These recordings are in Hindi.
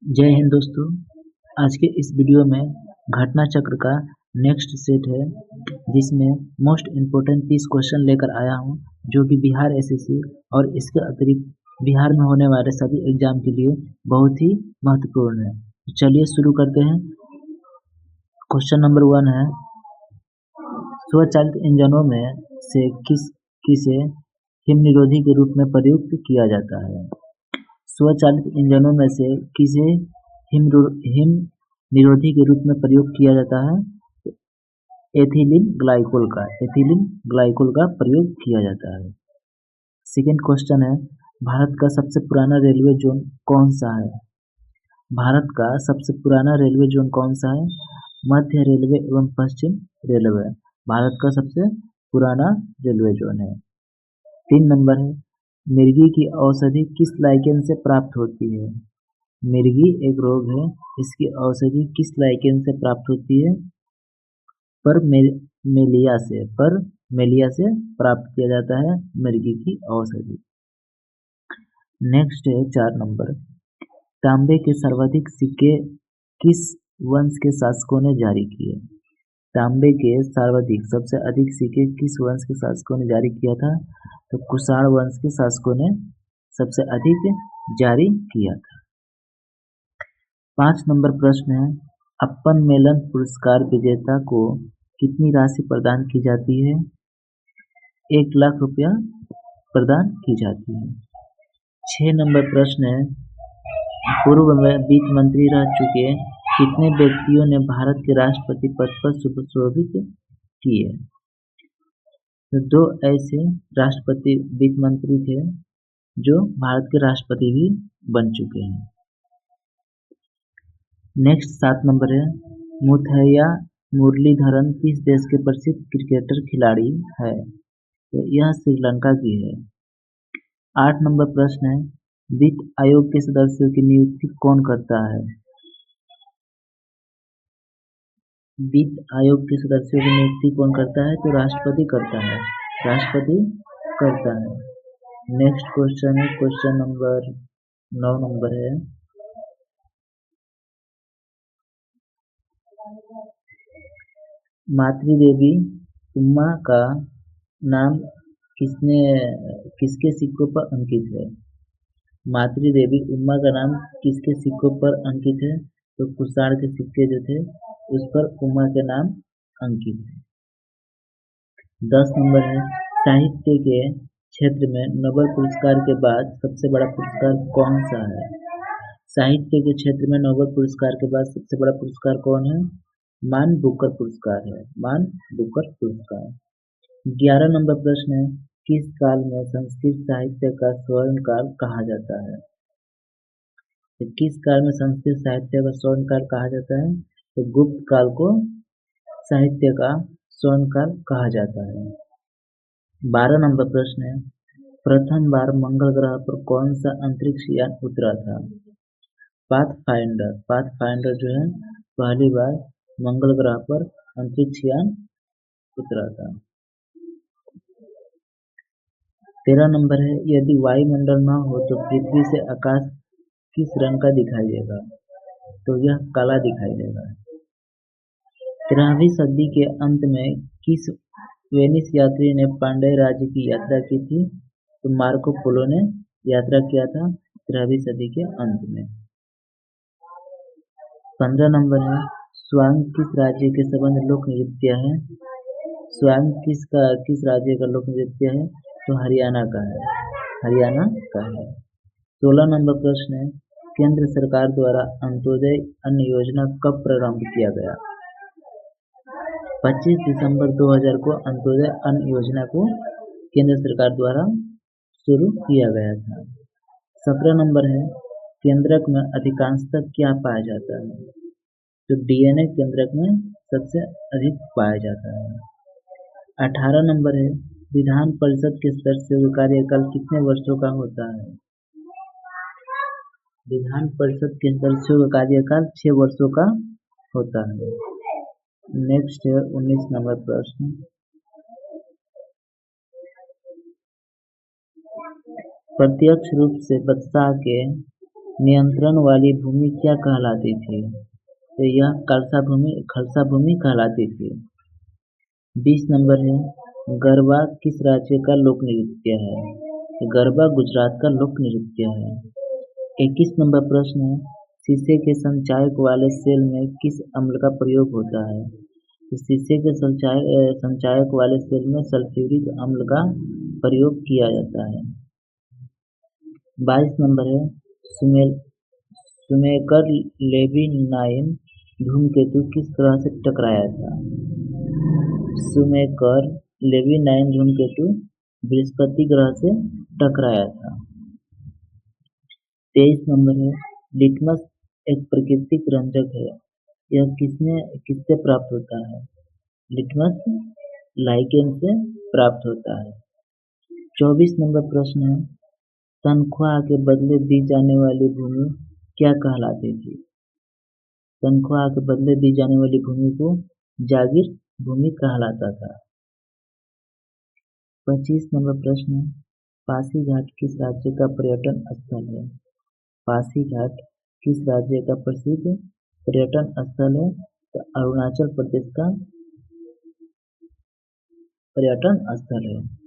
जय हिंद दोस्तों। आज के इस वीडियो में घटना चक्र का नेक्स्ट सेट है, जिसमें मोस्ट इम्पोर्टेंट 30 क्वेश्चन लेकर आया हूं, जो कि बिहार एसएससी और इसके अतिरिक्त बिहार में होने वाले सभी एग्जाम के लिए बहुत ही महत्वपूर्ण है। तो चलिए शुरू करते हैं। क्वेश्चन नंबर 1 है, स्वचालित इंजनों में से किसे हिम निरोधी के रूप में प्रयुक्त किया जाता है? स्वचालित इंजनों में से किसे हिम निरोधी के रूप में प्रयोग किया जाता है? एथिलीन ग्लाइकोल का प्रयोग किया जाता है। सेकेंड क्वेश्चन है, भारत का सबसे पुराना रेलवे जोन कौन सा है? भारत का सबसे पुराना रेलवे जोन कौन सा है? मध्य रेलवे एवं पश्चिम रेलवे भारत का सबसे पुराना रेलवे जोन है। 3 नंबर है, मिर्गी की औषधि किस लाइकेन से प्राप्त होती है? मिर्गी एक रोग है, इसकी औषधि किस लाइकेन से प्राप्त होती है? परमेलिया से प्राप्त किया जाता है मिर्गी की औषधि। नेक्स्ट है 4 नंबर, तांबे के सर्वाधिक सिक्के किस वंश के शासकों ने जारी किए? तांबे के सर्वाधिक सबसे अधिक सिक्के किस वंश के शासकों ने जारी किया था? तो कुषाण वंश के शासकों ने सबसे अधिक जारी किया था। 5 नंबर प्रश्न है, अपन मेलन पुरस्कार विजेता को कितनी राशि प्रदान की जाती है? 1 लाख रुपया प्रदान की जाती है। 6 नंबर प्रश्न है, पूर्व में वित्त मंत्री रह चुके कितने व्यक्तियों ने भारत के राष्ट्रपति पद पर सुशोभित किए? तो 2 ऐसे राष्ट्रपति वित्त मंत्री थे जो भारत के राष्ट्रपति भी बन चुके हैं। नेक्स्ट 7 नंबर है, मुथैया मुरलीधरन किस देश के प्रसिद्ध क्रिकेटर खिलाड़ी है? तो यह श्रीलंका की है। 8 नंबर प्रश्न है, वित्त आयोग के सदस्यों की नियुक्ति कौन करता है? वित्त आयोग के सदस्यों की नियुक्ति कौन करता है? तो राष्ट्रपति करता है। नेक्स्ट क्वेश्चन है, क्वेश्चन नंबर 9 नंबर है, मातृदेवी उम्मा का नाम किसके सिक्कों पर अंकित है? मातृदेवी उम्मा का नाम किसके सिक्कों पर अंकित है? तो कुषाण के सिक्के जो थे उस पर उम्मा के नाम अंकित है। 10 नंबर है, साहित्य के क्षेत्र में नोबेल पुरस्कार के बाद सबसे बड़ा पुरस्कार कौन सा है? साहित्य के क्षेत्र में नोबेल पुरस्कार के बाद सबसे बड़ा पुरस्कार कौन है? मान बुकर पुरस्कार है। 11 नंबर प्रश्न है, किस काल में संस्कृत साहित्य का स्वर्ण काल कहा जाता है? तो किस काल में संस्कृत साहित्य का स्वर्ण काल कहा जाता है? तो गुप्त काल को साहित्य का स्वर्ण काल कहा जाता है। 12 नंबर प्रश्न है, प्रथम बार मंगल ग्रह पर कौन सा अंतरिक्ष यान उतरा था? पाथफाइंडर जो है पहली बार मंगल ग्रह पर अंतरिक्ष यान उतरा था। 13 नंबर है, यदि वायुमंडल न हो तो पृथ्वी से आकाश किस रंग का दिखाई देगा? तो यह काला दिखाई देगा। 13वीं सदी के अंत में किस वेनिस यात्री ने पांड्य राज्य की यात्रा की थी? तो मार्को पोलो ने यात्रा किया था 13वीं सदी के अंत में। 15 नंबर है, स्वांग किस राज्य के संबंध लोक नृत्य है? स्वांग किस राज्य का लोक नृत्य है? तो हरियाणा का है। 16 नंबर प्रश्न है, केंद्र सरकार द्वारा अंत्योदय अन्न योजना कब प्रारंभ किया गया? 25 दिसंबर 2000 को अंत्योदय अन्न योजना को केंद्र सरकार द्वारा शुरू किया गया था। 17 नंबर है, केंद्रक में अधिकांशतः क्या पाया जाता है? तो डीएनए केंद्रक में सबसे अधिक पाया जाता है। 18 नंबर है, विधान परिषद के सदस्यों का कार्यकाल कितने वर्षों का होता है? विधान परिषद के सदस्यों का कार्यकाल 6 वर्षों का होता है। नेक्स्ट है 19 नंबर प्रश्न, प्रत्यक्ष रूप से बादशाह के नियंत्रण वाली भूमि क्या कहलाती थी? तो यह खलसा भूमि कहलाती थी। 20 नंबर है, गरबा किस राज्य का लोक नृत्य है? गरबा गुजरात का लोक नृत्य है। 21 नंबर प्रश्न है, शीशे के संचायक वाले सेल में किस अम्ल का प्रयोग होता है? तो शीशे के संचायक वाले सेल में सल्फ्यूरिक अम्ल का प्रयोग किया जाता है। 22 नंबर है, शुमेकर लेवी-नाइन धूमकेतु किस ग्रह से टकराया था? शुमेकर लेवी-नाइन धूमकेतु बृहस्पति ग्रह से टकराया था। 23 नंबर है, लिटमस एक प्राकृतिक रंजक है, यह किससे प्राप्त होता है? लिटमस लाइकेन से प्राप्त होता है। 24 नंबर प्रश्न है, तनख्वाह के बदले दी जाने वाली भूमि क्या कहलाती थी? तनख्वाह के बदले दी जाने वाली भूमि को जागीर भूमि कहलाता था। 25 नंबर प्रश्न है, पासीघाट किस राज्य का पर्यटन स्थल है? पासीघाट किस राज्य का प्रसिद्ध पर्यटन स्थल है? तो अरुणाचल प्रदेश का पर्यटन स्थल है।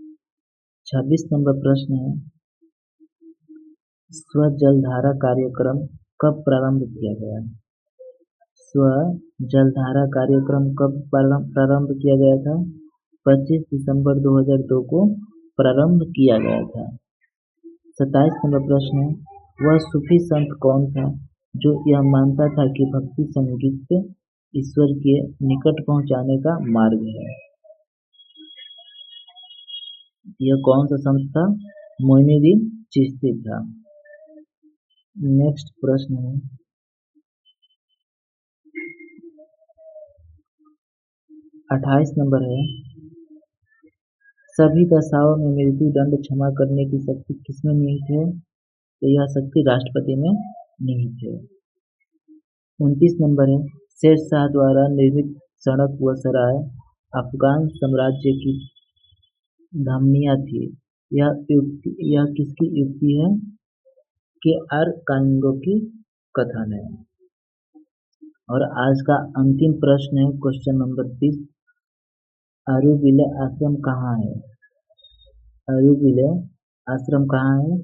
26 नंबर प्रश्न है, स्व जलधारा कार्यक्रम कब प्रारंभ किया गया? स्व जलधारा कार्यक्रम कब प्रारंभ किया गया था? 25 दिसंबर 2002 को प्रारंभ किया गया था। 27 नंबर प्रश्न है, वह सूफी संत कौन था जो यह मानता था कि भक्ति संगीत ईश्वर के निकट पहुंचाने का मार्ग है? यह कौन सा संत था? मोइनुद्दीन चिश्ती था। नेक्स्ट प्रश्न है, 28 नंबर है, सभी दशाओं में मृत्यु दंड क्षमा करने की शक्ति किसमें निहित है? तो यह शक्ति राष्ट्रपति में निहित है। 29 नंबर है, शेर शाह द्वारा निर्मित सड़क व सराय अफगान साम्राज्य की धमनियाँ थी। यह किसकी युक्ति है? के.आर. कानुंगो की कथन है। और आज का अंतिम प्रश्न है, क्वेश्चन नंबर 30, अरुविले आश्रम कहाँ है? अरुविले आश्रम कहाँ है?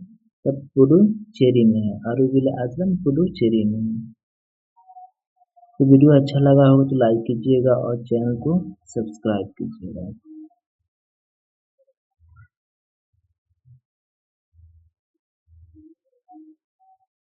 तब पुडुचेरी में है। अरुविले आश्रम पुडुचेरी में है। तो वीडियो अच्छा लगा हो तो लाइक कीजिएगा और चैनल को सब्सक्राइब कीजिएगा।